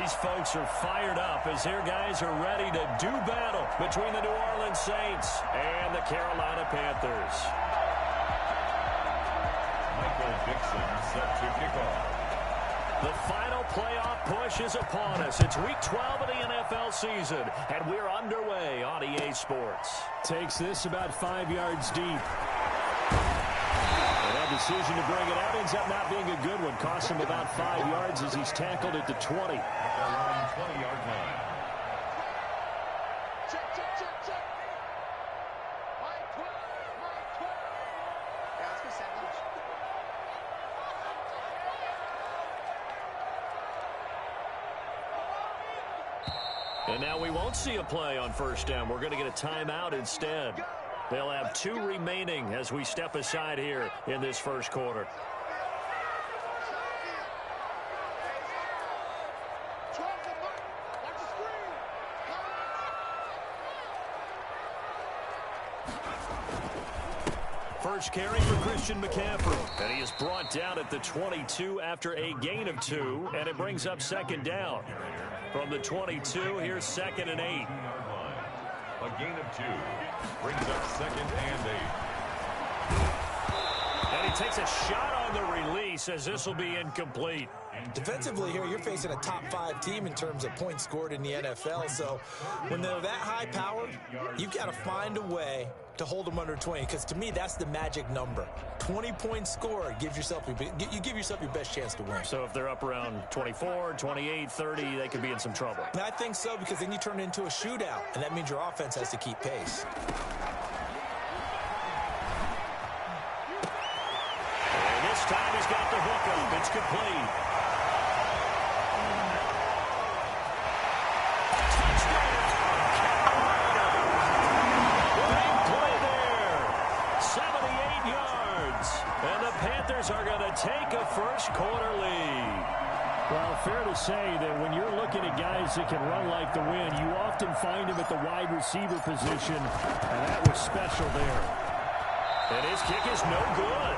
These folks are fired up as their guys are ready to do battle between the New Orleans Saints and the Carolina Panthers. Michael Dixon set to kick off. The final playoff push is upon us. It's Week 12 of the NFL season, and we're underway on EA Sports. Takes this about 5 yards deep. And that decision to bring it out ends up not being a good one. Costs him about 5 yards as he's tackled at the 20. At their own 20-yard line. And now we won't see a play on first down. We're going to get a timeout instead. They'll have 2 remaining as we step aside here in this first quarter. First carry for Christian McCaffrey. And he is brought down at the 22 after a gain of 2. And it brings up second down. From the 22, here's 2nd and 8. A gain of 2 brings up 2nd and 8. And he takes a shot on the release as this will be incomplete. Defensively here, you're facing a top 5 team in terms of points scored in the NFL. So when they're that high powered, you've got to find a way to hold them under 20, because to me that's the magic number. 20 points scored, you give yourself your best chance to win. So if they're up around 24, 28, 30, they could be in some trouble. And I think so, because then you turn it into a shootout, and that means your offense has to keep pace. And this time he's got the hook up. It's complete. Are going to take a first quarter lead. Well, fair to say that when you're looking at guys that can run like the wind, you often find them at the wide receiver position, and that was special there. And his kick is no good.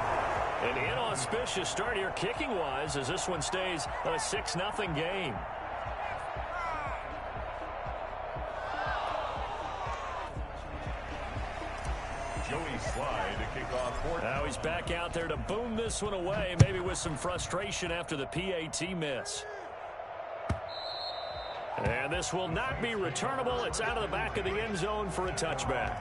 An inauspicious start here kicking-wise as this one stays a 6-0 game. Now he's back out there to boom this one away, maybe with some frustration after the PAT miss. And this will not be returnable. It's out of the back of the end zone for a touchback.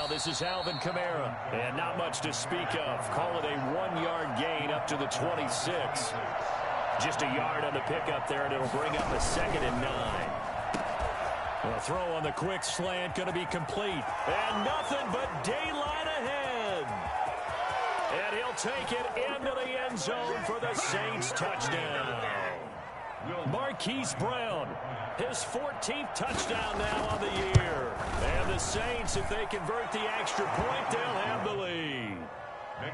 This is Alvin Kamara, and not much to speak of. Call it a 1-yard gain up to the 26. Just a yard on the pickup there, and it'll bring up a 2nd and 9. A throw on the quick slant going to be complete, and nothing but daylight ahead. And he'll take it into the end zone for the Saints touchdown. Marquise Brown, his 14th touchdown now on the year. And the Saints, if they convert the extra point, they'll have the lead.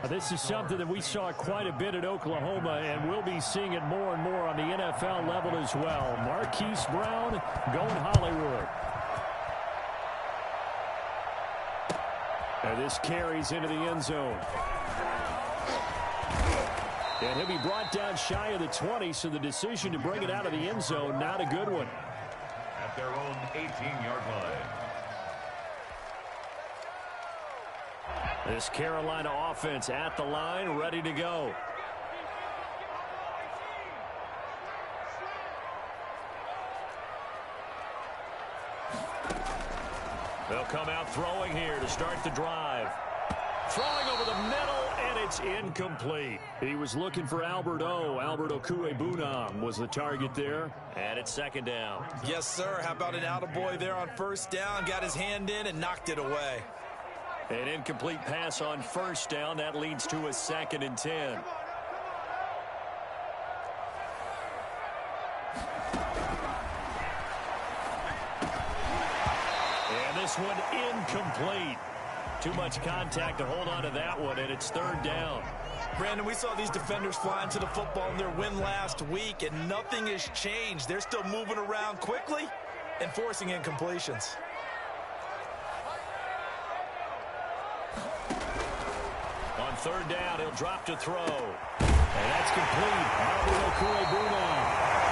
This is something that we saw quite a bit at Oklahoma, and we'll be seeing it more and more on the NFL level as well. Marquise Brown going Hollywood. And this carries into the end zone. And he'll be brought down shy of the 20, so the decision to bring it out of the end zone, not a good one. At their own 18-yard line. This Carolina offense at the line, ready to go. They'll come out throwing here to start the drive. Throwing over the middle, and it's incomplete. He was looking for Albert Okuebunam was the target there. And it's 2nd down. Yes, sir. How about an attaboy there on first down? Got his hand in and knocked it away. An incomplete pass on first down. That leads to a 2nd and 10. And this one incomplete. Too much contact to hold on to that one, and it's 3rd down. Brandon, we saw these defenders flying to the football in their win last week, and nothing has changed. They're still moving around quickly and forcing incompletions. On third down, he'll drop to throw. And that's complete.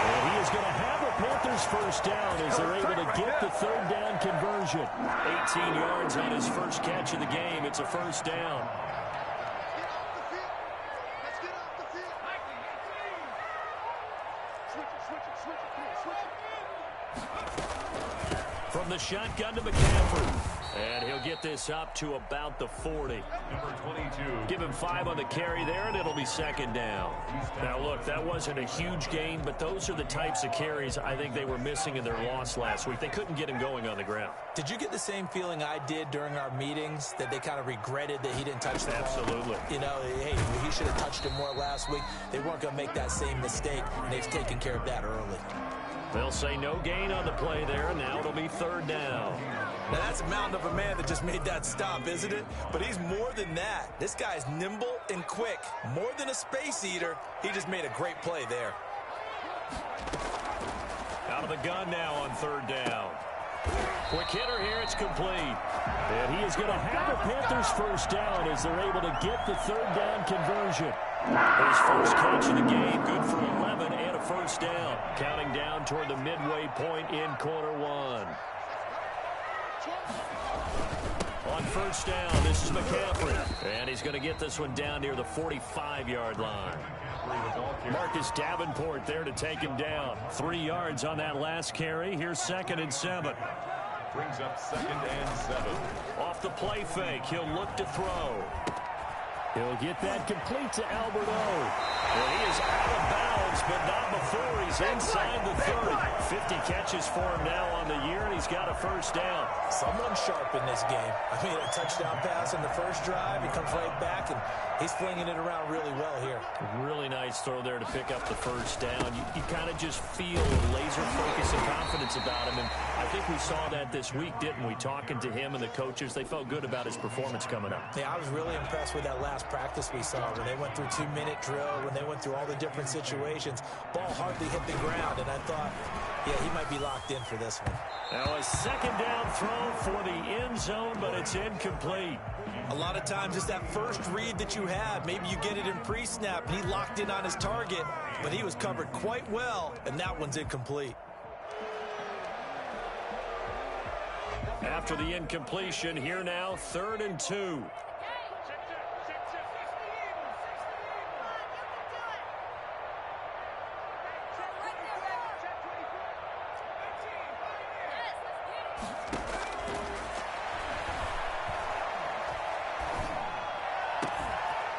And he is going to have a Panthers first down as they're able to get the third down conversion. 18 yards on his first catch of the game. It's a first down. From the shotgun to McCaffrey. And he'll get this up to about the 40. Number 22. Give him 5 on the carry there, and it'll be second down. Now, look, that wasn't a huge gain, but those are the types of carries I think they were missing in their loss last week. They couldn't get him going on the ground. Did you get the same feeling I did during our meetings, that they kind of regretted that he didn't touch the ball? Absolutely. You know, hey, he should have touched it more last week. They weren't going to make that same mistake, and they've taken care of that early. They'll say no gain on the play there, and now it'll be third down. Now, that's a mountain of a man that just made that stop, isn't it? But he's more than that. This guy's nimble and quick. More than a space eater, he just made a great play there. Out of the gun now on third down. Quick hitter here, it's complete. And he is going to have the Panthers first down as they're able to get the third down conversion. His first catch of the game, good for 11 and a first down. Counting down toward the midway point in quarter one. On first down, this is McCaffrey. And he's going to get this one down near the 45-yard line. Marcus Davenport there to take him down. 3 yards on that last carry. Here's 2nd and 7. Brings up 2nd and 7. Off the play fake, he'll look to throw. He'll get that complete to Alberto. Well, he is out of bounds, but not before he's inside the 30. 50 catches for him now on the year, and he's got a first down. Someone sharp in this game. I mean, a touchdown pass in the first drive. He comes right back, and he's flinging it around really well here. Really nice throw there to pick up the first down. You kind of just feel laser focus and confidence about him, and I think we saw that this week, didn't we? Talking to him and the coaches, they felt good about his performance coming up. Yeah, I was really impressed with that last practice we saw when they went through 2-minute drill, when they went through all the different situations. Ball hardly hit the ground, and I thought, yeah, he might be locked in for this one. Now a second down throw for the end zone, but it's incomplete. A lot of times it's that first read that you have. Maybe you get it in pre-snap, and he locked in on his target, but he was covered quite well, and that one's incomplete. After the incompletion, here now, 3rd and 2.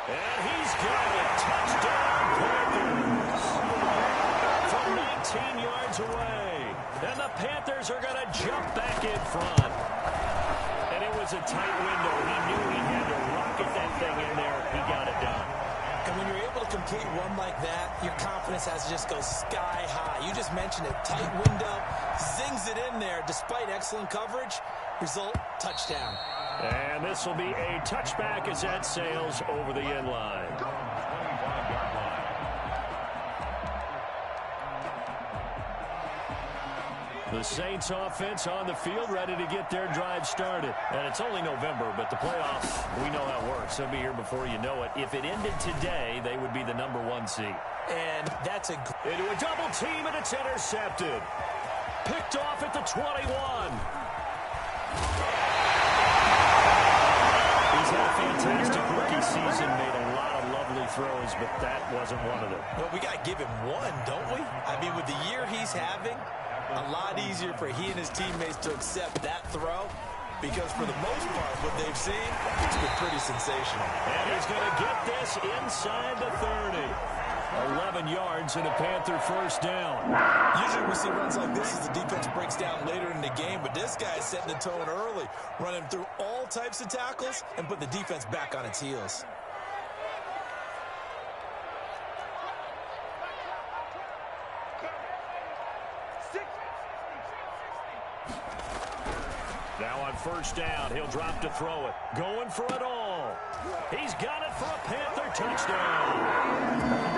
And he's got it. Touchdown, Panthers. From 19 yards away. And the Panthers are going to jump back in front. And it was a tight window. He knew he had to rocket that thing in there. He got it done. And when you're able to complete one like that, your confidence has to just go sky high. You just mentioned it. Tight window, zings it in there despite excellent coverage. Result, touchdown. And this will be a touchback as that sails over the end line. 25-yard line. The Saints offense on the field, ready to get their drive started. And it's only November, but the playoffs, we know how it works. They'll be here before you know it. If it ended today, they would be the number 1 seed. And that's a... Into a double team, and it's intercepted. Picked off at the 21. He's had a fantastic rookie season, made a lot of lovely throws, but that wasn't one of them. Well, we got to give him one, don't we? I mean, with the year he's having, a lot easier for he and his teammates to accept that throw, because for the most part, what they've seen, it's been pretty sensational. And he's going to get this inside the 30. 11 yards and a Panther first down. Usually we see runs like this as the defense breaks down later in the game, but this guy's setting the tone early, running through all types of tackles and put the defense back on its heels. Now on first down, he'll drop to throw it. Going for it all. He's got it for a Panther touchdown.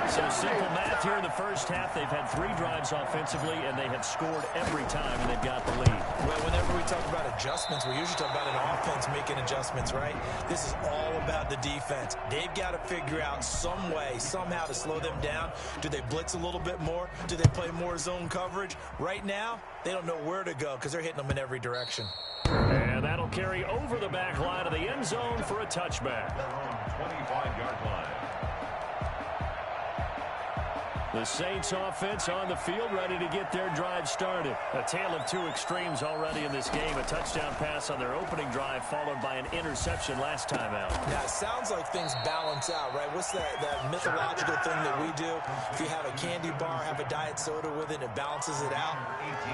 So simple math here in the first half. They've had 3 drives offensively, and they have scored every time, and they've got the lead. Well, whenever we talk about adjustments, we usually talk about an offense making adjustments, right? This is all about the defense. They've got to figure out some way, somehow to slow them down. Do they blitz a little bit more? Do they play more zone coverage? Right now, they don't know where to go because they're hitting them in every direction. And that'll carry over the back line of the end zone for a touchback. 25-yard line. The Saints offense on the field, ready to get their drive started. A tale of 2 extremes already in this game. A touchdown pass on their opening drive, followed by an interception last time out. Now, it sounds like things balance out, right? What's that mythological thing that we do? If you have a candy bar, have a diet soda with it, it balances it out.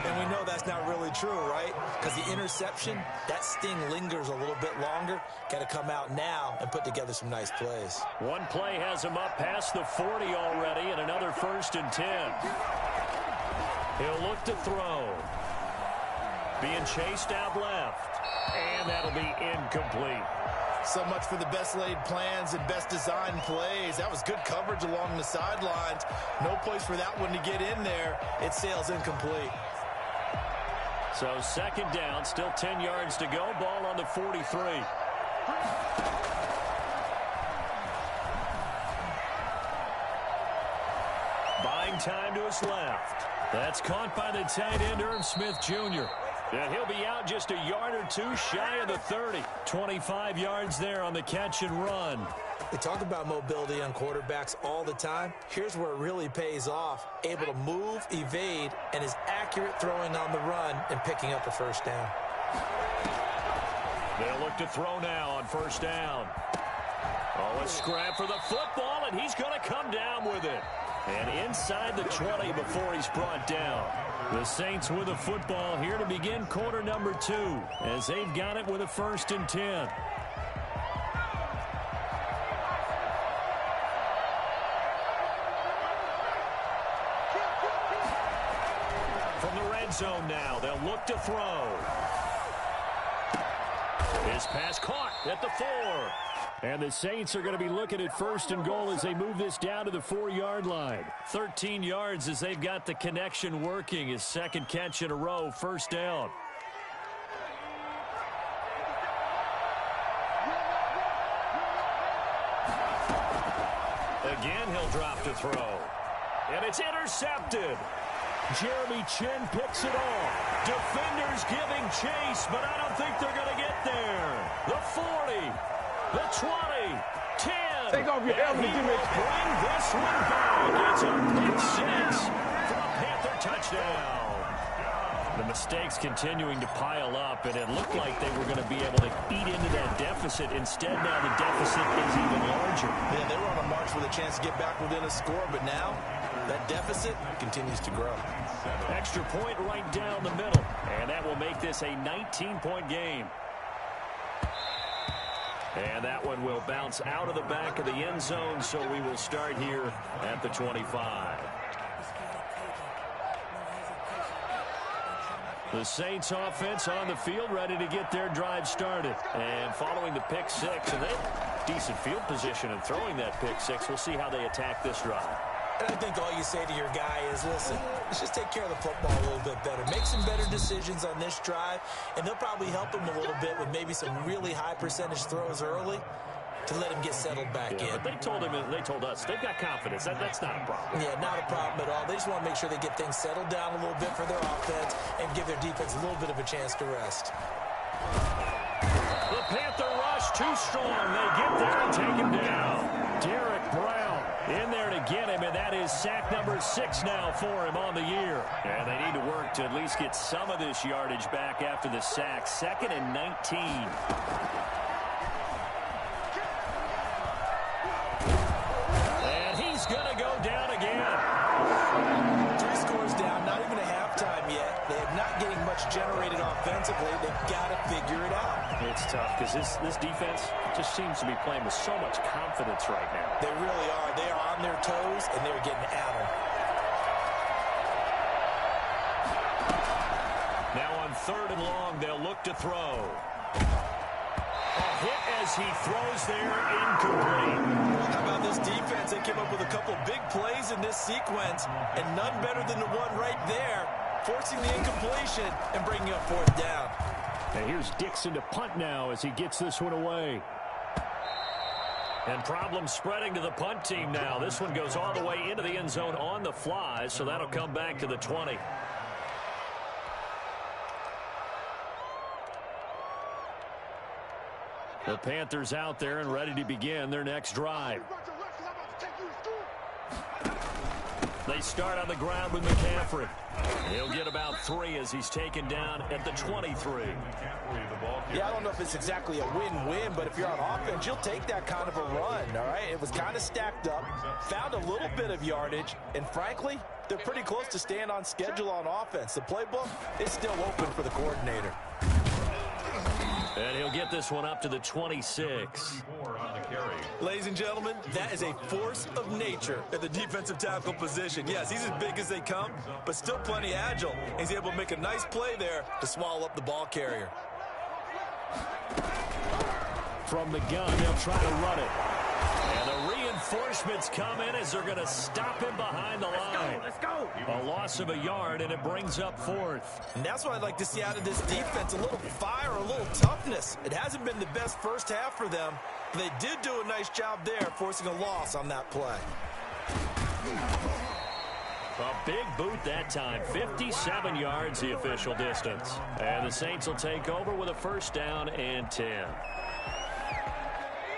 And we know that's not really true, right? Because the interception, that sting lingers a little bit longer. Got to come out now and put together some nice plays. One play has him up past the 40 already, and another first and 10. He'll look to throw. Being chased out left. And that'll be incomplete. So much for the best laid plans and best designed plays. That was good coverage along the sidelines. No place for that one to get in there. It sails incomplete. So second down, still 10 yards to go. Ball on the 43. Buying time to his left. That's caught by the tight end, Irv Smith Jr. And he'll be out just a yard or 2 shy of the 30. 25 yards there on the catch and run. They talk about mobility on quarterbacks all the time. Here's where it really pays off. Able to move, evade, and is accurate throwing on the run and picking up a first down. They'll look to throw now on first down. Oh, a scrap for the football, and he's going to come down with it. And inside the 20 before he's brought down. The Saints with a football here to begin quarter number 2 as they've got it with a first and 10. From the red zone now, they'll look to throw. His pass caught at the 4. And the Saints are going to be looking at first and goal as they move this down to the 4-yard line. 13 yards as they've got the connection working. His second catch in a row, first down. Again, he'll drop to throw. And it's intercepted. Jeremy Chin picks it off. Defenders giving chase, but I don't think they're going to get there. The 40. The 20, 10, take off your helmet and give me bring this one back. It's a pick 6 for a Panther touchdown. The mistakes continuing to pile up, and it looked like they were going to be able to eat into that deficit. Instead, now the deficit is even larger. Yeah, they were on a march with a chance to get back within a score, but now that deficit continues to grow. Extra point right down the middle, and that will make this a 19-point game. And that one will bounce out of the back of the end zone, so we will start here at the 25. The Saints offense on the field, ready to get their drive started. And following the pick 6, and they have decent field position in throwing that pick 6. We'll see how they attack this drive. And I think all you say to your guy is, listen, let's just take care of the football a little bit better. Make some better decisions on this drive, and they'll probably help him a little bit with maybe some really high percentage throws early to let him get settled back in. But they told us, they've got confidence. That's not a problem. Yeah, not a problem at all. They just want to make sure they get things settled down a little bit for their offense and give their defense a little bit of a chance to rest. The Panther rush too strong. They get there and take him down. Derek Brown in there to get him, and that is sack number 6 now for him on the year. And they need to work to at least get some of this yardage back after the sack. 2nd and 19. And he's going to go down again. 3 scores down, not even a halftime yet. They are not getting much generated offensively. They've got to figure it out. It's tough because this defense just seems to be playing with so much confidence right now. They really are. They are on their toes, and they're getting at them. Now on 3rd and long, they'll look to throw. A hit as he throws there, incomplete. How about this defense? They came up with a couple big plays in this sequence, and none better than the one right there, forcing the incompletion and bringing up fourth down. And here's Dixon to punt now as he gets this one away. And problems spreading to the punt team now. This one goes all the way into the end zone on the fly, so that'll come back to the 20. The Panthers out there and ready to begin their next drive. They start on the ground with McCaffrey. He'll get about 3 as he's taken down at the 23. Yeah, I don't know if it's exactly a win-win, but if you're on offense, you'll take that kind of a run, all right? It was kind of stacked up, found a little bit of yardage, and frankly, they're pretty close to staying on schedule on offense. The playbook is still open for the coordinator. And he'll get this one up to the 26. Ladies and gentlemen, that is a force of nature at the defensive tackle position. Yes, he's as big as they come, but still plenty agile. He's able to make a nice play there to swallow up the ball carrier. From the gun, they'll try to run it. And the reinforcements come in as they're going to stop him behind the line. Let's go. A loss of a yard, and it brings up 4th. And that's what I'd like to see out of this defense, a little fire, a little toughness. It hasn't been the best first half for them, but they did do a nice job there, forcing a loss on that play. A big boot that time, 57 yards the official distance. And the Saints will take over with a first down and 10.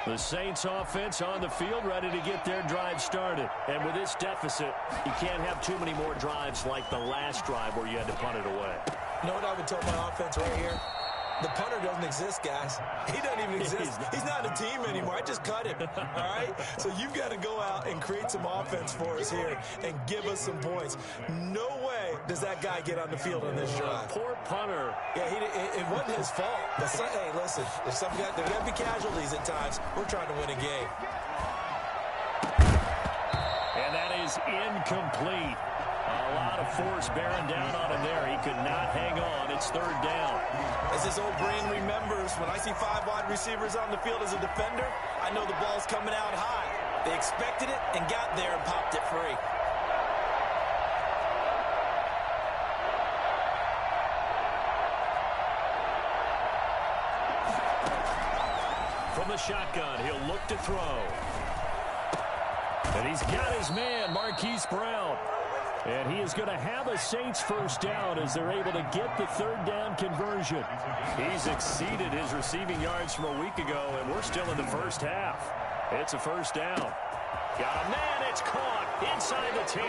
The Saints offense on the field ready to get their drive started. And with this deficit, you can't have too many more drives like the last drive where you had to punt it away. You know what I would tell my offense right here? The punter doesn't exist, guys. He doesn't even exist. He's not a team anymore. I just cut him, all right? So you've got to go out and create some offense for us here and give us some points. No way does that guy get on the field on this drive. Poor punter. Yeah, it wasn't his fault. But hey, listen, there's got to be casualties at times. We're trying to win a game. And that is incomplete. A lot of force bearing down on him there. He could not hang on. It's 3rd down. As his old brain remembers, when I see 5 wide receivers on the field as a defender, I know the ball's coming out high. They expected it and got there and popped it free. From the shotgun, he'll look to throw. And he's got his man, Marquise Brown. And he is going to have a Saints first down as they're able to get the 3rd down conversion. He's exceeded his receiving yards from a week ago, and we're still in the first half. It's a first down. Got a man, it's caught inside the 10.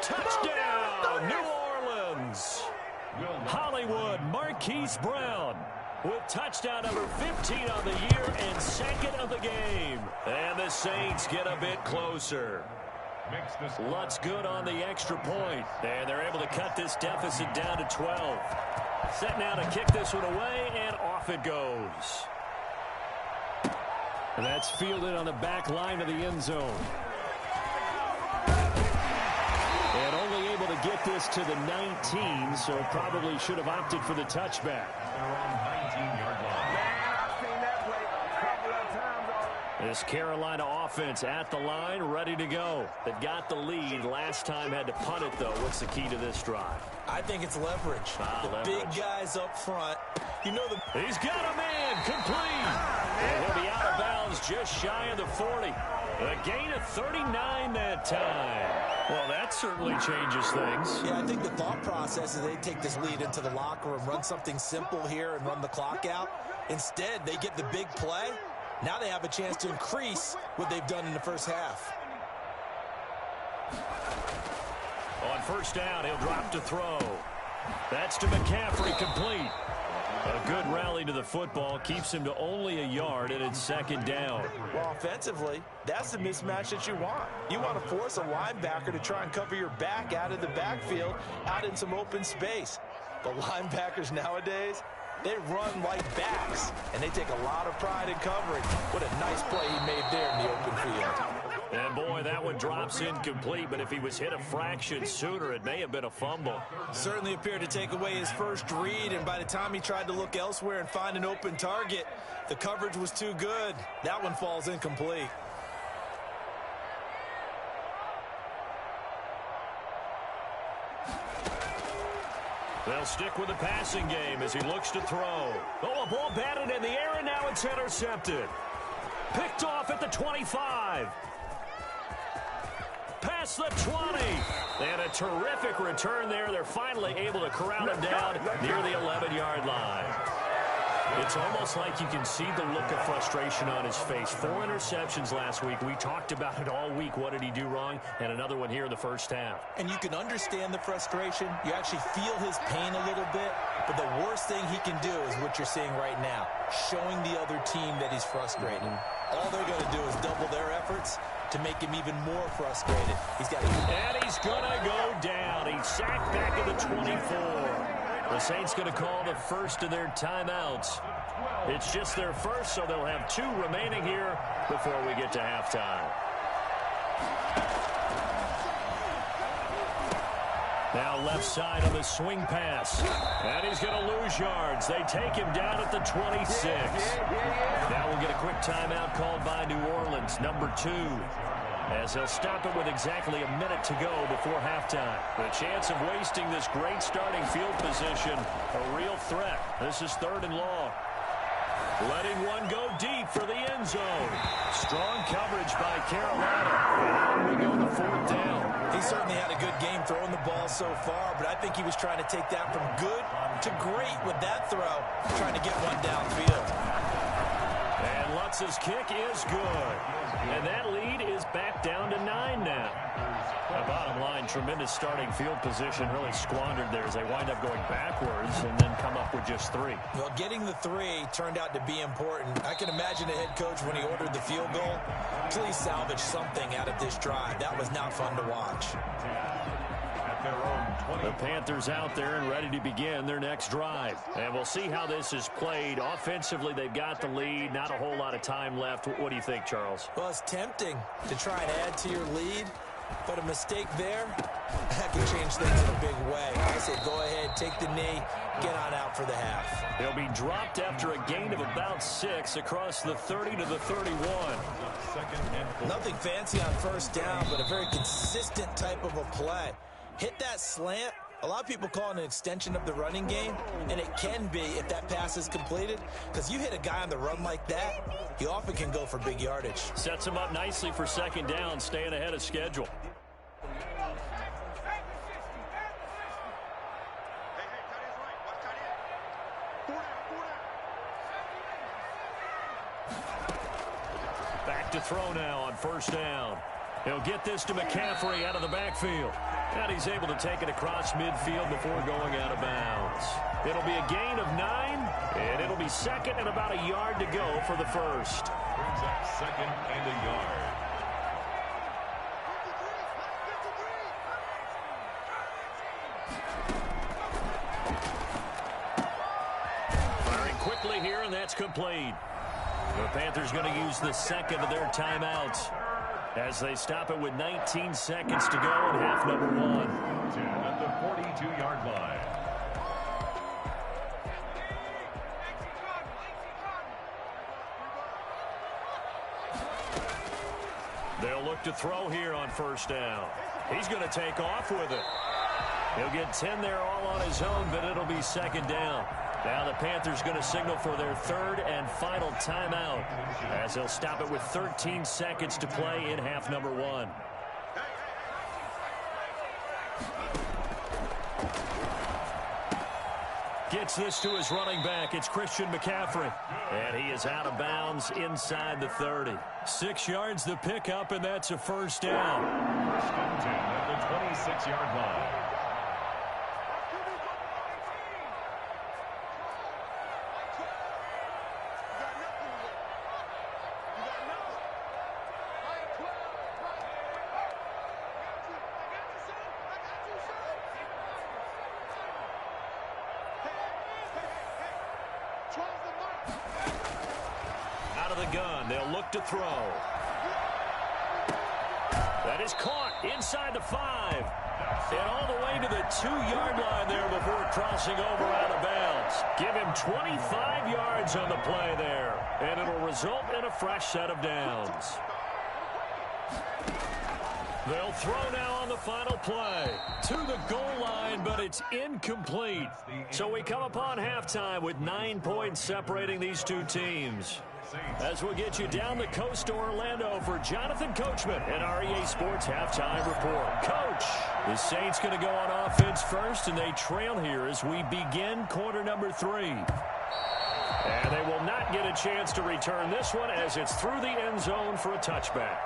Touchdown, New Orleans. Hollywood, Marquise Brown with touchdown number 15 on the year and 2nd of the game. And the Saints get a bit closer. Lutz good on the extra point. And they're able to cut this deficit down to 12. Set now to kick this one away, and off it goes. And that's fielded on the back line of the end zone. And only able to get this to the 19, so probably should have opted for the touchback. This Carolina offense at the line, ready to go. They've got the lead. Last time had to punt it, though. What's the key to this drive? I think it's leverage. Big guys up front. You know He's got a man, complete. And he'll be out of bounds just shy of the 40. A gain of 39 that time. Well, that certainly changes things. Yeah, I think the thought process is they take this lead into the locker room, run something simple here and run the clock out. Instead, they get the big play. Now they have a chance to increase what they've done in the first half. On first down, he'll drop to throw. That's to McCaffrey, complete. A good rally to the football keeps him to only a yard, and it's 2nd down. Well, offensively, that's the mismatch that you want. You want to force a linebacker to try and cover your back out of the backfield, out in some open space. But linebackers nowadays, they run like backs, and they take a lot of pride in covering. What a nice play he made there in the open field. And, boy, that one drops incomplete, but if he was hit a fraction sooner, it may have been a fumble. Certainly appeared to take away his first read, and by the time he tried to look elsewhere and find an open target, the coverage was too good. That one falls incomplete. They'll stick with the passing game as he looks to throw. Oh, a ball batted in the air, and now it's intercepted. Picked off at the 25. Past the 20. And a terrific return there. They're finally able to corral him down near the 11-yard line. It's almost like you can see the look of frustration on his face. 4 interceptions last week. We talked about it all week. What did he do wrong? And another one here in the first half. And you can understand the frustration. You actually feel his pain a little bit. But the worst thing he can do is what you're seeing right now, showing the other team that he's frustrated. All they're going to do is double their efforts to make him even more frustrated. He's got to... And he's going to go down. He's sacked back at the 24. The Saints going to call the first of their timeouts. It's just their first, so they'll have 2 remaining here before we get to halftime. Now left side on the swing pass. And he's going to lose yards. They take him down at the 26. Now we'll get a quick timeout called by New Orleans, number 2. As they'll stop it with exactly a minute to go before halftime. The chance of wasting this great starting field position, a real threat. This is 3rd and long. Letting one go deep for the end zone. Strong coverage by Carolina. And on we go to 4th down. He certainly had a good game throwing the ball so far, but I think he was trying to take that from good to great with that throw, trying to get one downfield. And Lutz's kick is good. And that lead is back down to 9 now. Bottom line, tremendous starting field position, really squandered there as they wind up going backwards and then come up with just 3. Well, getting the 3 turned out to be important. I can imagine the head coach when he ordered the field goal. Please salvage something out of this drive. That was not fun to watch. The Panthers out there and ready to begin their next drive. And we'll see how this is played. Offensively, they've got the lead. Not a whole lot of time left. What do you think, Charles? Well, it's tempting to try and add to your lead, but a mistake there, that can change things in a big way. I say go ahead, take the knee, get on out for the half. He'll be dropped after a gain of about 6 across the 30 to the 31. Nothing fancy on first down, but a very consistent type of a play. Hit that slant. A lot of people call it an extension of the running game, and it can be if that pass is completed, because you hit a guy on the run like that, he often can go for big yardage. Sets him up nicely for 2nd down, staying ahead of schedule. Back to throw now on 1st down. He'll get this to McCaffrey out of the backfield. And he's able to take it across midfield before going out of bounds. It'll be a gain of 9, and it'll be 2nd and about a yard to go for the first. Brings up 2nd and a yard. Firing quickly here, and that's complete. The Panthers going to use the 2nd of their timeouts as they stop it with 19 seconds to go in half number 1. At the 42-yard line. They'll look to throw here on 1st down. He's going to take off with it. He'll get 10 there all on his own, but it'll be 2nd down. Now the Panthers going to signal for their 3rd and final timeout as they'll stop it with 13 seconds to play in half number 1. Gets this to his running back. It's Christian McCaffrey. And he is out of bounds inside the 30. 6 yards the pickup, and that's a 1st down. At the 26-yard line. Out of the gun, they'll look to throw. That is caught inside the 5. And all the way to the 2-yard line there before crossing over out of bounds. Give him 25 yards on the play there. And it'll result in a fresh set of downs. They'll throw now on the final play. To the goal line, but it's incomplete. So we come upon halftime with 9 points separating these two teams. As we'll get you down the coast to Orlando for Jonathan Coachman and our EA Sports Halftime Report. Coach, the Saints going to go on offense first, and they trail here as we begin quarter number 3. And they will not get a chance to return this one as it's through the end zone for a touchback.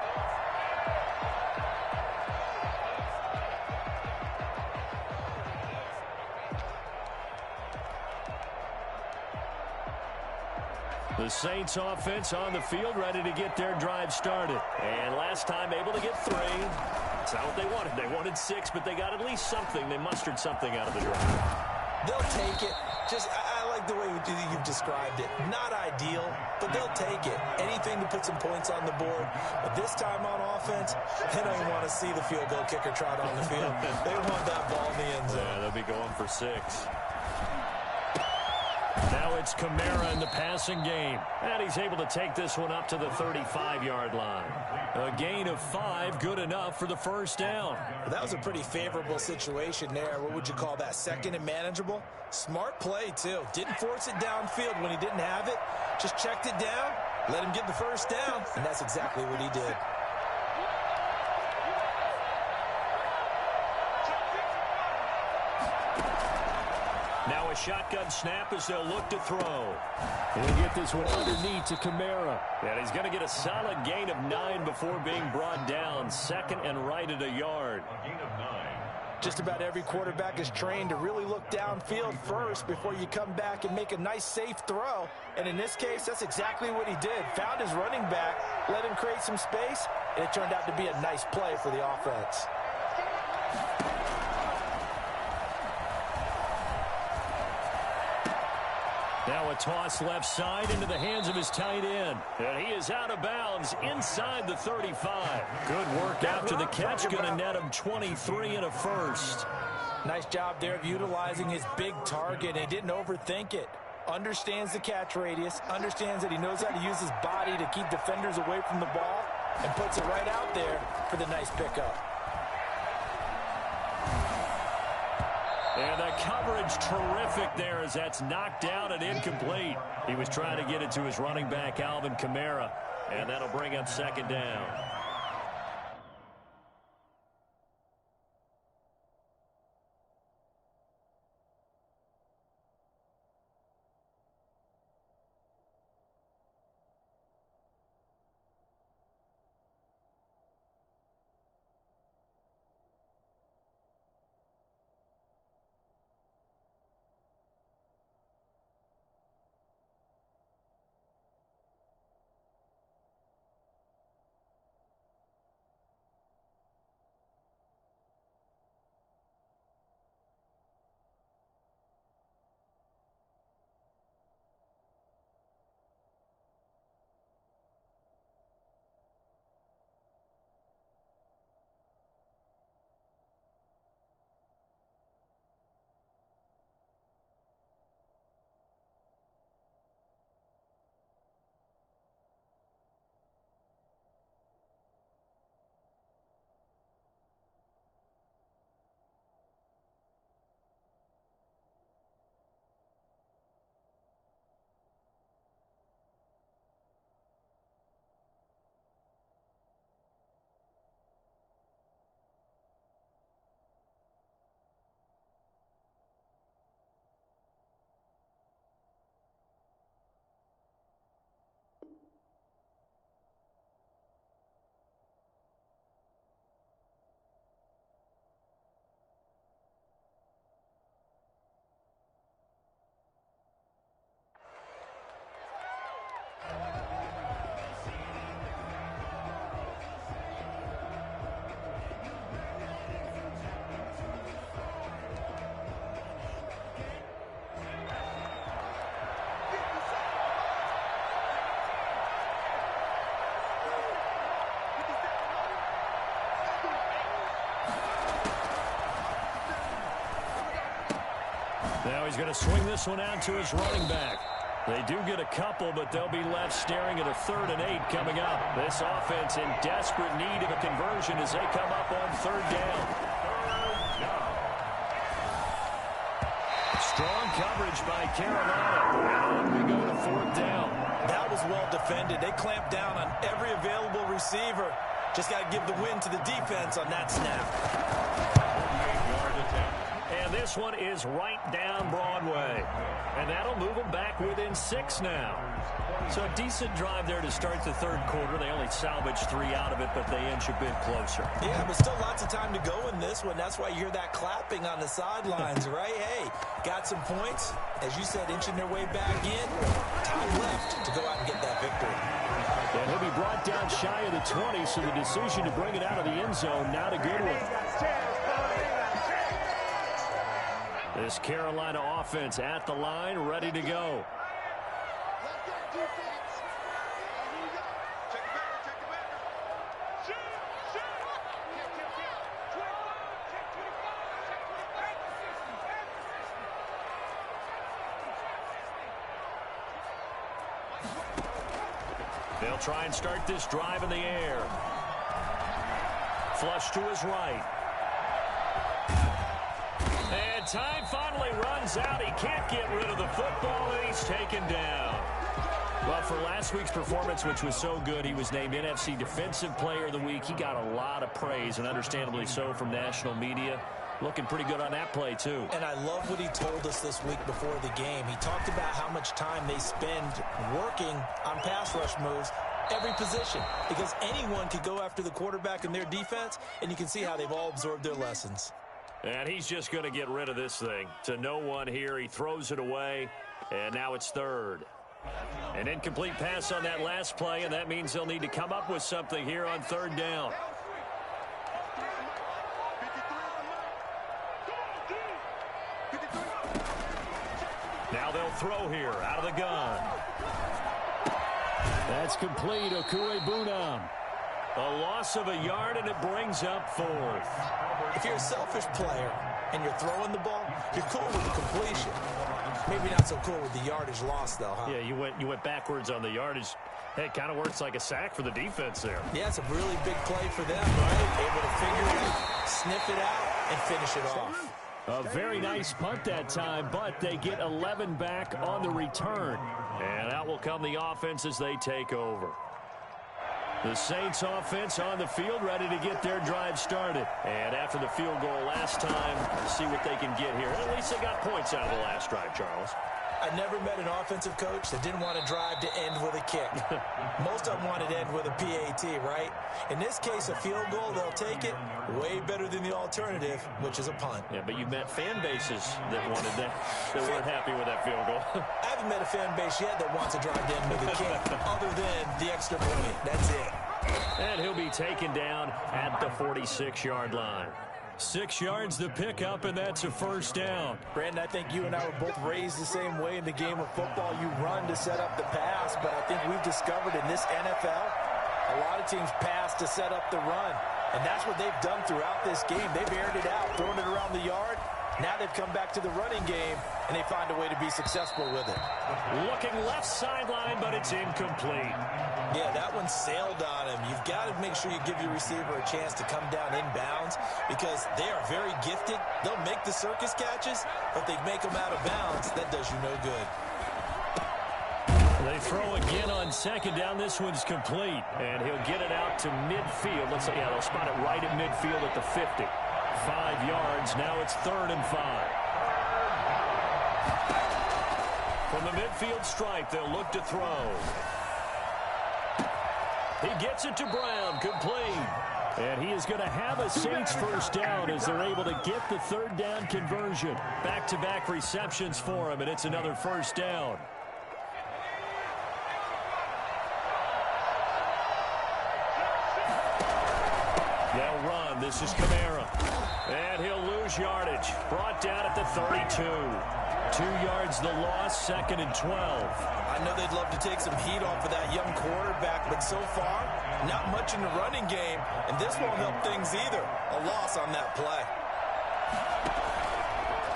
The Saints offense on the field, ready to get their drive started. And last time able to get 3. That's not what they wanted. They wanted 6, but they got at least something. They mustered something out of the drive. They'll take it. I like the way you've described it. Not ideal, but they'll take it. Anything to put some points on the board. But this time on offense, they don't want to see the field goal kicker trot on the field. They want that ball in the end zone. Yeah, they'll be going for 6. Now it's Kamara in the passing game. And he's able to take this one up to the 35-yard line. A gain of 5, good enough for the first down. Well, that was a pretty favorable situation there. What would you call that? Second and manageable? Smart play, too. Didn't force it downfield when he didn't have it. Just checked it down, let him get the first down, and that's exactly what he did. Now a shotgun snap as they'll look to throw. He'll get this one underneath to Kamara. And he's going to get a solid gain of 9 before being brought down. Second and right at a yard. A gain of 9. Just about every quarterback is trained to really look downfield first before you come back and make a nice, safe throw. And in this case, that's exactly what he did. Found his running back, let him create some space, and it turned out to be a nice play for the offense. Now a toss left side into the hands of his tight end. And he is out of bounds inside the 35. Good work after the catch. Going to net him 23 and a first. Nice job there of utilizing his big target. He didn't overthink it. Understands the catch radius. Understands that he knows how to use his body to keep defenders away from the ball. And puts it right out there for the nice pickup. And the coverage terrific there as that's knocked down and incomplete. He was trying to get it to his running back, Alvin Kamara. And that'll bring up second down. Now he's going to swing this one out to his running back. They do get a couple, but they'll be left staring at a 3rd and 8 coming up. This offense in desperate need of a conversion as they come up on 3rd down. Strong coverage by Carolina. And we go to 4th down. That was well defended. They clamped down on every available receiver. Just got to give the win to the defense on that snap. And this one is right down Broadway. And that'll move them back within 6 now. So a decent drive there to start the 3rd quarter. They only salvaged 3 out of it, but they inch a bit closer. Yeah, but still lots of time to go in this one. That's why you hear that clapping on the sidelines, right? Hey, got some points. As you said, inching their way back in. Time left to go out and get that victory. And he'll be brought down shy of the 20, so the decision to bring it out of the end zone, not a good one. This Carolina offense at the line, ready to go. They'll try and start this drive in the air. Flush to his right. And time finally runs out. He can't get rid of the football, and he's taken down. Well, for last week's performance, which was so good, he was named NFC Defensive Player of the Week. He got a lot of praise, and understandably so, from national media. Looking pretty good on that play, too. And I love what he told us this week before the game. He talked about how much time they spend working on pass rush moves, every position, because anyone could go after the quarterback in their defense, and you can see how they've all absorbed their lessons. And he's just going to get rid of this thing. To no one here. He throws it away, and now it's 3rd. An incomplete pass on that last play, and that means they'll need to come up with something here on 3rd down. Now they'll throw here out of the gun. That's complete. Okuebunam. A loss of a yard, and it brings up 4th. If you're a selfish player and you're throwing the ball, you're cool with the completion. Maybe not so cool with the yardage loss, though, huh? Yeah, you went backwards on the yardage. Hey, it kind of works like a sack for the defense there. Yeah, it's a really big play for them, right? Able to figure it out, sniff it out, and finish it off. A very nice punt that time, but they get 11 back on the return. And out will come the offense as they take over. The Saints offense on the field, ready to get their drive started. And after the field goal last time, see what they can get here. At least they got points out of the last drive, Charles. I never met an offensive coach that didn't want to drive to end with a kick. Most of them wanted to end with a PAT, right? In this case, a field goal, they'll take it. Way better than the alternative, which is a punt. Yeah, but you met fan bases that wanted that weren't happy with that field goal. I haven't met a fan base yet that wants to drive to end with a kick, other than the extra point. That's it. And he'll be taken down at the 46-yard line. 6 yards the pickup, and that's a 1st down. Brandon, I think you and I were both raised the same way in the game of football. You run to set up the pass, but I think we've discovered in this NFL, a lot of teams pass to set up the run. And that's what they've done throughout this game. They've aired it out, thrown it around the yard. Now they've come back to the running game, and they find a way to be successful with it. Looking left sideline, but it's incomplete. Yeah, that one sailed on him. You've got to make sure you give your receiver a chance to come down inbounds because they are very gifted. They'll make the circus catches, but they make them out of bounds. That does you no good. They throw again on 2nd down. This one's complete, and he'll get it out to midfield. Let's say, yeah, they'll spot it right at midfield at the 50. 5 yards. Now it's 3rd and 5. From the midfield stripe, they'll look to throw. He gets it to Brown, complete. And he is going to have a Saints 1st down as they're able to get the 3rd down conversion. Back-to-back receptions for him, and it's another 1st down. They'll run. This is Kamara. And he'll lose yardage. Brought down at the 32. 2 yards the loss, 2nd and 12. I know they'd love to take some heat off of that young quarterback, but so far, not much in the running game, and this won't help things either. A loss on that play.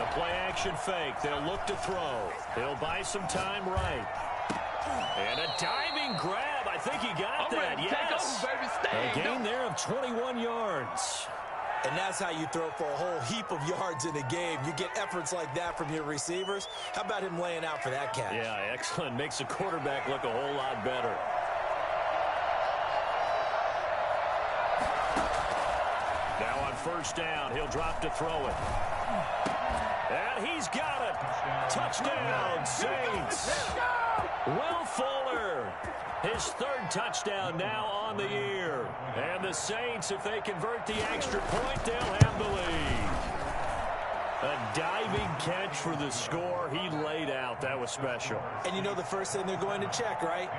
A play-action fake. They'll look to throw. He'll buy some time right. And a diving grab. I think he got that. Yes. A gain there of 21 yards. And that's how you throw for a whole heap of yards in a game. You get efforts like that from your receivers. How about him laying out for that catch? Yeah, excellent. Makes the quarterback look a whole lot better. Now on first down, he'll drop to throw it. And he's got it. Touchdown, Saints. Will Fuller, his third touchdown now on the year. And the Saints, if they convert the extra point, they'll have the lead. A diving catch for the score. He laid out. That was special. And you know the first thing they're going to check, right?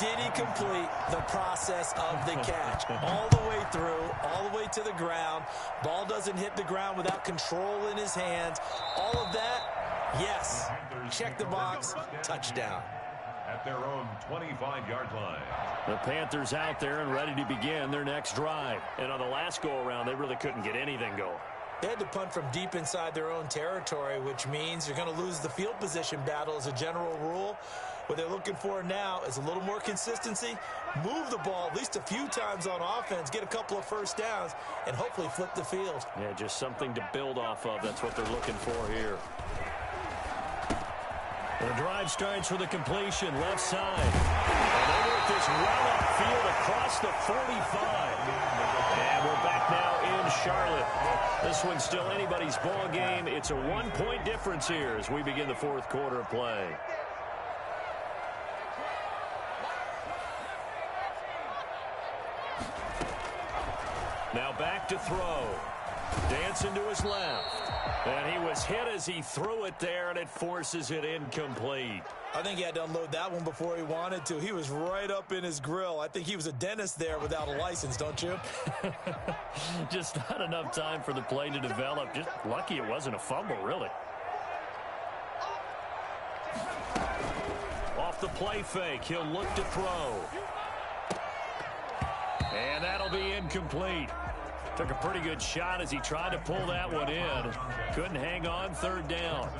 Did he complete the process of the catch? All the way through, all the way to the ground. Ball doesn't hit the ground without control in his hands. All of that, yes. Check the box, touchdown. At their own 25-yard line. The Panthers out there and ready to begin their next drive. And on the last go-around, they really couldn't get anything going. They had to punt from deep inside their own territory, which means you're going to lose the field position battle as a general rule. What they're looking for now is a little more consistency, move the ball at least a few times on offense, get a couple of first downs, and hopefully flip the field. Yeah, just something to build off of. That's what they're looking for here. The drive starts with a completion, left side. And they work this well upfield across the 45. And we're back now in Charlotte. This one's still anybody's ball game. It's a one-point difference here as we begin the fourth quarter of play. Now back to throw. Dancing to his left. And he was hit as he threw it there, and it forces it incomplete. I think he had to unload that one before he wanted to. He was right up in his grill. I think he was a dentist there without a license, don't you? Just not enough time for the play to develop. Just lucky it wasn't a fumble, really. Off the play fake, he'll look to throw. And that'll be incomplete. Took a pretty good shot as he tried to pull that one in. Couldn't hang on, third down.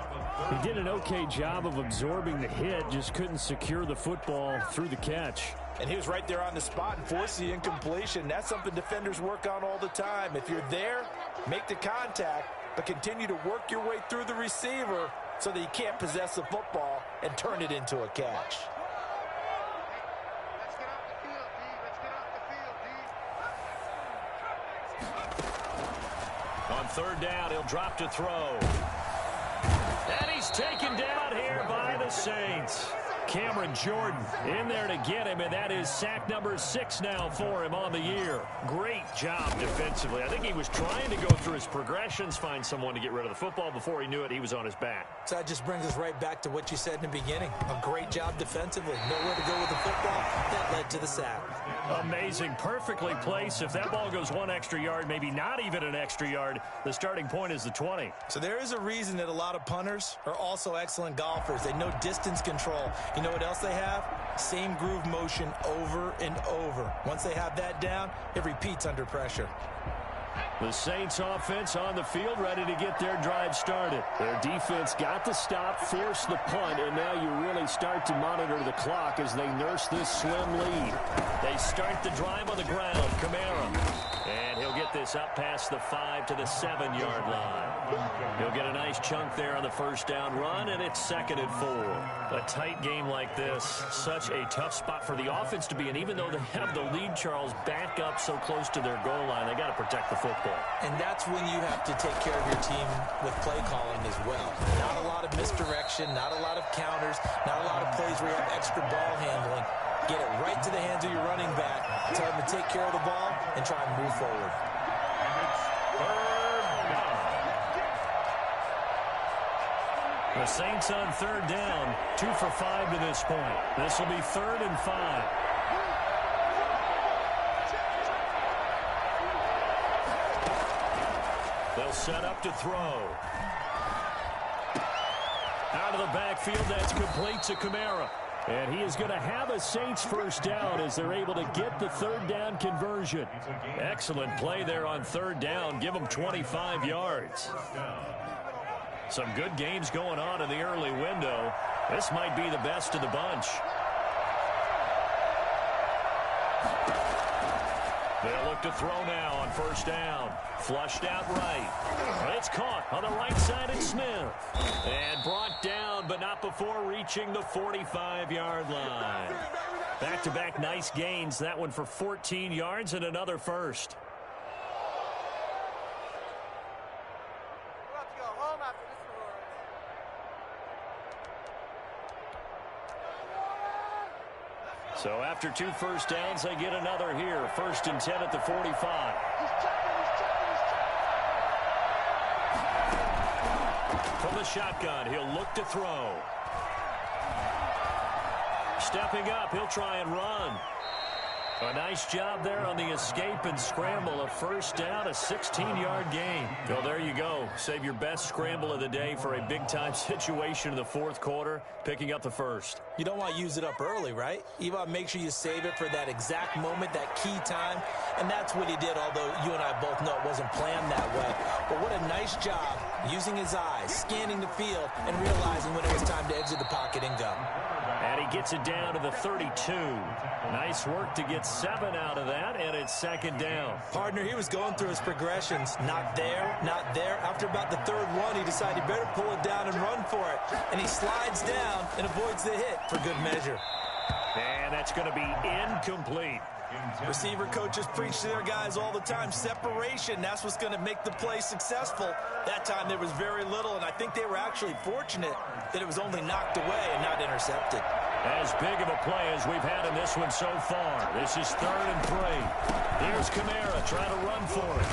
He did an okay job of absorbing the hit, just couldn't secure the football through the catch. And he was right there on the spot and forced the incompletion. That's something defenders work on all the time. If you're there, make the contact, but continue to work your way through the receiver so that you can't possess the football and turn it into a catch. On third down, he'll drop to throw. And he's taken down here by the Saints. Cameron Jordan in there to get him, and that is sack number 6 now for him on the year. Great job defensively. I think he was trying to go through his progressions, find someone to get rid of the football. Before he knew it, he was on his back. So that just brings us right back to what you said in the beginning. A great job defensively. Nowhere to go with the football. That led to the sack. Amazing. Perfectly placed. If that ball goes 1 extra yard, maybe not even an extra yard, the starting point is the 20. So there is a reason that a lot of punters are also excellent golfers. They know distance control. You know what else they have? Same groove motion over and over. Once they have that down, it repeats under pressure. The Saints offense on the field, ready to get their drive started. Their defense got the stop, forced the punt, and now you really start to monitor the clock as they nurse this slim lead. They start the drive on the ground. Kamara. And he'll get this up past the 5 to the 7-yard line. He'll get a nice chunk there on the first down run, and it's 2nd and 4. A tight game like this, such a tough spot for the offense to be in. Even though they have the lead, Charles, back up so close to their goal line, they got to protect the football. And that's when you have to take care of your team with play calling as well. Not a lot of misdirection, not a lot of counters, not a lot of plays where you have extra ball handling. Get it right to the hands of your running back. Tell them to take care of the ball and try and move forward. The Saints on third down, 2 for 5 to this point. This will be 3rd and 5. They'll set up to throw. Out of the backfield, that's complete to Kamara. And he is going to have a Saints first down as they're able to get the third down conversion. Excellent play there on third down. Give them 25 yards. Some good games going on in the early window. This might be the best of the bunch. They'll look to throw now on first down. Flushed out right. It's caught on the right side of Smith. And brought down, but not before reaching the 45-yard line. Back-to-back nice gains. That one for 14 yards and another first. So after 2 first downs, they get another here. 1st and 10 at the 45. From the shotgun, he'll look to throw. Stepping up, he'll try and run. A nice job there on the escape and scramble. A first down, a 16-yard gain. Well, there you go. Save your best scramble of the day for a big-time situation in the 4th quarter, picking up the first. You don't want to use it up early, right? You want to make sure you save it for that exact moment, that key time. And that's what he did, although you and I both know it wasn't planned that way. But what a nice job using his eyes, scanning the field, and realizing when it was time to exit the pocket and go. And he gets it down to the 32. Nice work to get 7 out of that, and it's 2nd down. Partner, he was going through his progressions. Not there, not there. After about the 3rd one, he decided he better pull it down and run for it. And he slides down and avoids the hit for good measure. And that's going to be incomplete. Receiver coaches preach to their guys all the time. Separation, that's what's going to make the play successful. That time there was very little, and I think they were actually fortunate that it was only knocked away and not intercepted. As big of a play as we've had in this one so far. This is 3rd and 3. Here's Kamara trying to run for it.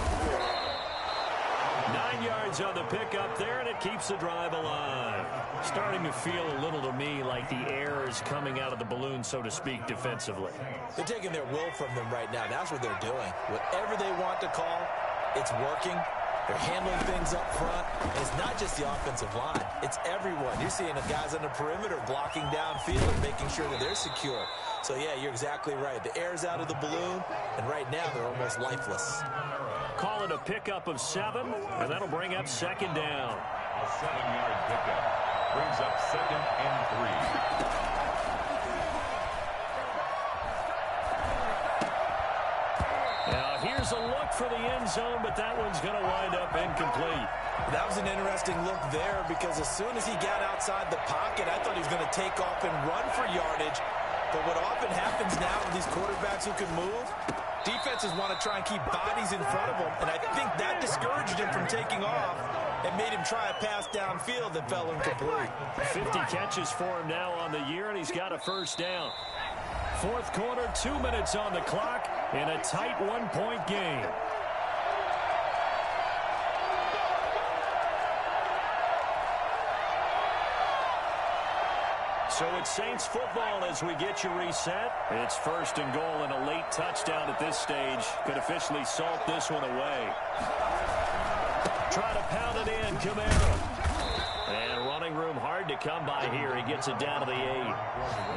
9 yards on the pickup there, and it keeps the drive alive. Starting to feel a little to me like the air is coming out of the balloon, so to speak, defensively. They're taking their will from them right now. That's what they're doing. Whatever they want to call, it's working. They're handling things up front. And it's not just the offensive line. It's everyone. You're seeing the guys on the perimeter blocking downfield and making sure that they're secure. So, yeah, you're exactly right. The air's out of the balloon, and right now they're almost lifeless. Call it a pickup of 7, and that'll bring up 2nd down. A 7-yard pickup brings up 2nd and 3. Now here's a look for the end zone, but that one's going to wind up incomplete. That was an interesting look there because as soon as he got outside the pocket, I thought he was going to take off and run for yardage. But what often happens now with these quarterbacks who can move, defenses want to try and keep bodies in front of him, and I think that discouraged him from taking off and made him try a pass downfield that fell incomplete. 50 catches for him now on the year, and he's got a first down. 4th quarter, 2 minutes on the clock in a tight 1-point game. So it's Saints football as we get you reset. It's 1st and goal, and a late touchdown at this stage could officially salt this one away. Try to pound it in, Kamara. And running room hard to come by here. He gets it down to the 8.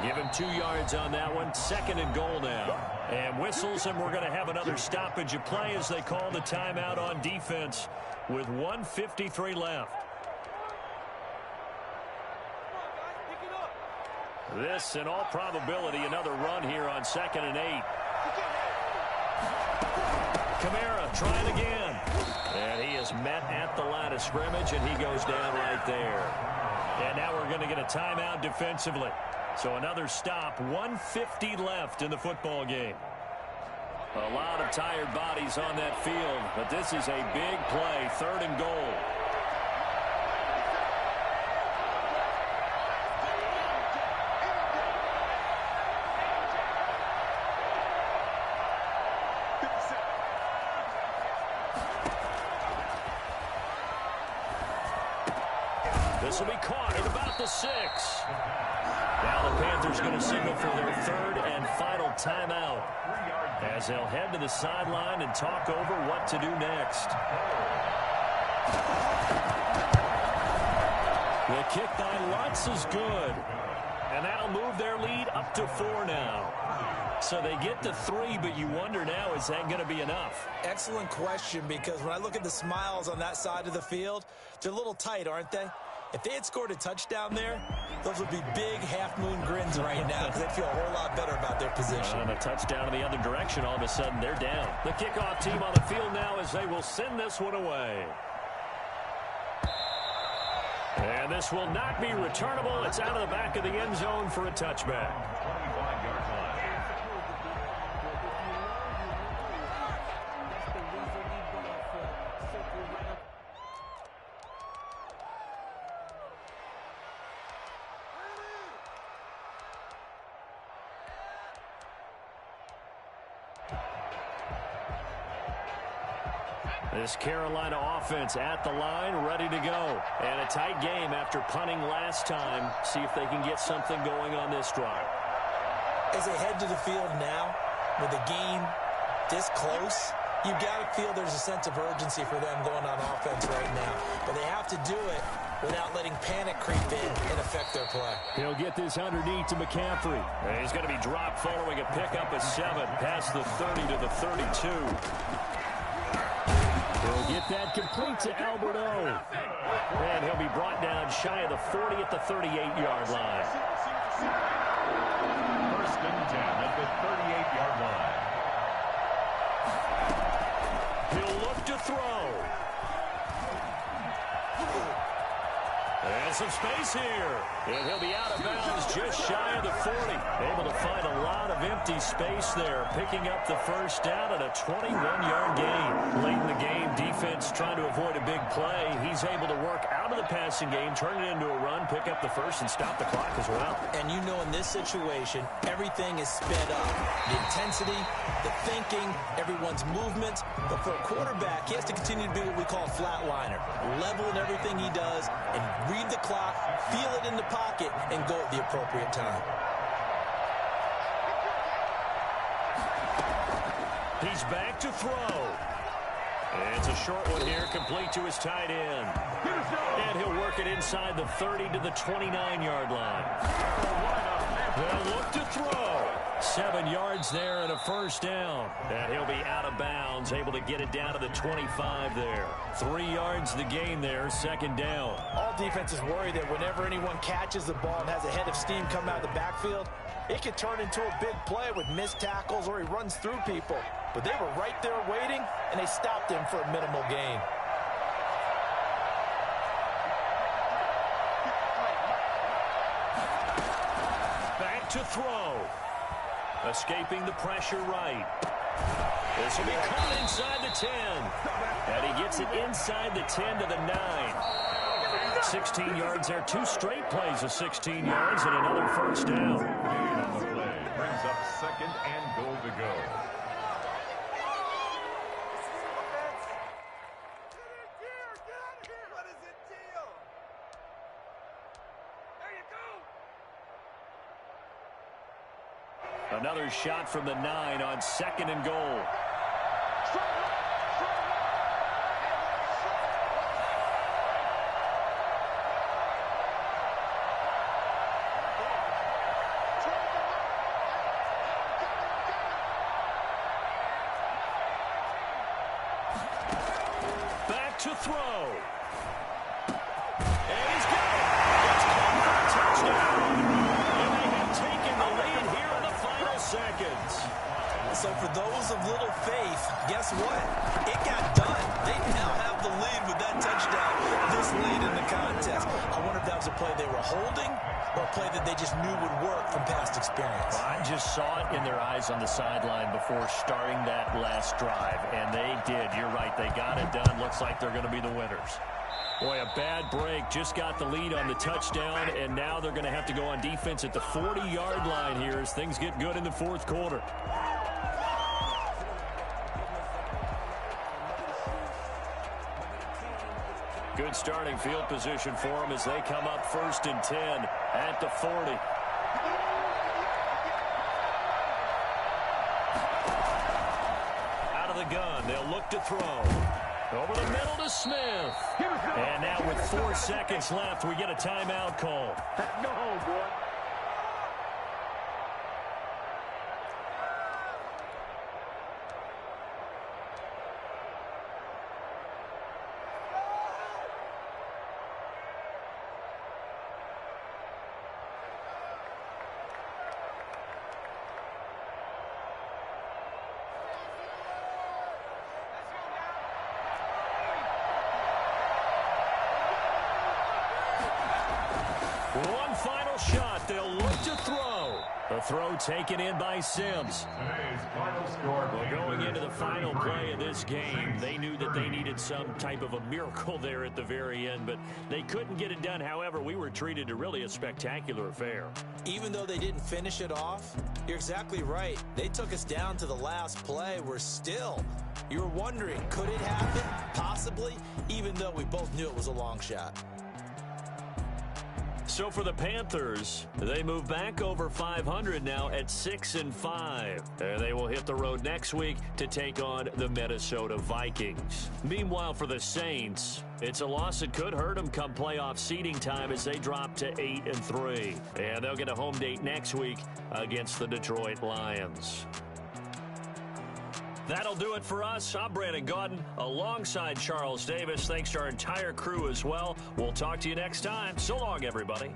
Give him 2 yards on that one. 2nd and goal now. And whistles, and we're going to have another stoppage of play as they call the timeout on defense with 1:53 left. This, in all probability, another run here on 2nd and 8. Kamara trying again. And he is met at the line of scrimmage, and he goes down right there. And now we're going to get a timeout defensively. So another stop, 1:50 left in the football game. A lot of tired bodies on that field, but this is a big play, 3rd and goal. This will be caught at about the 6. Now the Panthers going to signal for their 3rd and final timeout as they'll head to the sideline and talk over what to do next. The kick by Lutz is good. And that'll move their lead up to 4 now. So they get to 3, but you wonder now, is that going to be enough? Excellent question, because when I look at the smiles on that side of the field, they're a little tight, aren't they? If they had scored a touchdown there, those would be big half-moon grins right now because they'd feel a whole lot better about their position. And a touchdown in the other direction, all of a sudden they're down. The kickoff team on the field now as they will send this one away. And this will not be returnable. It's out of the back of the end zone for a touchback. 25-yard line. This Carolina offense at the line, ready to go. And a tight game after punting last time. See if they can get something going on this drive. As they head to the field now, with the game this close, you've got to feel there's a sense of urgency for them going on offense right now. But they have to do it without letting panic creep in and affect their play. He'll get this underneath to McCaffrey. And he's going to be dropped following a pickup of 7 past the 30 to the 32. He'll get that complete to Alberto. And he'll be brought down shy of the 40 at the 38-yard line. First and 10 at the 38-yard line. He'll look to throw. And some space here. And he'll be out of bounds just shy of the 40. Able to find a lot of empty space there. Picking up the first down at a 21-yard gain. Late in the game, defense trying to avoid a big play. He's able to work out of the passing game, turn it into a run, pick up the first, and stop the clock as well. And you know in this situation, everything is sped up. The intensity, the thinking, everyone's movements. But for a quarterback, he has to continue to be what we call a flatliner. Level in everything he does and read the clock, feel it in the pocket, and go at the appropriate time. He's back to throw. And it's a short one here, complete to his tight end. And he'll work it inside the 30 to the 29-yard line. They'll look to throw. 7 yards there and a first down. And he'll be out of bounds, able to get it down to the 25 there. 3 yards the gain there, second down. All defenses worry that whenever anyone catches the ball and has a head of steam come out of the backfield, it could turn into a big play with missed tackles or he runs through people. But they were right there waiting, and they stopped him for a minimal gain. Back to throw. Escaping the pressure right. This will be caught inside the 10. And he gets it inside the 10 to the 9. 16 yards there. 2 straight plays of 16 yards and another first down. On the play brings up second and goal to go. Another shot from the 9 on second and goal. Back to throw. And he's got it. It's caught for a touchdown. And they have taken the lead here in the final seconds. So for those of little faith, guess what? It got done. They now have the lead with that touchdown this late in the contest. I wonder if that was a play they were holding or a play that they just knew would work from past experience. I just saw it in their eyes on the sideline before starting that last drive, and they did. You're right. They got it done. Looks like they're going to be the winners. Boy, a bad break. Just got the lead on the touchdown, and now they're going to have to go on defense at the 40-yard line here as things get good in the fourth quarter. Good starting field position for them as they come up first and 10 at the 40. Out of the gun, they'll look to throw. Over the middle to Smith. And now with 4 seconds left, we get a timeout call. Go home, boy. One final shot. They'll look to throw. A throw taken in by Sims. Well, going into the final play of this game, they knew that they needed some type of a miracle there at the very end, but they couldn't get it done. However, we were treated to really a spectacular affair. Even though they didn't finish it off, you're exactly right. They took us down to the last play. You were wondering, could it happen? Possibly, even though we both knew it was a long shot. So for the Panthers, they move back over 500 now at 6-5. And they will hit the road next week to take on the Minnesota Vikings. Meanwhile, for the Saints, it's a loss that could hurt them come playoff seeding time as they drop to 8-3. And they'll get a home date next week against the Detroit Lions. That'll do it for us. I'm Brandon Gaudin alongside Charles Davis. Thanks to our entire crew as well. We'll talk to you next time. So long, everybody.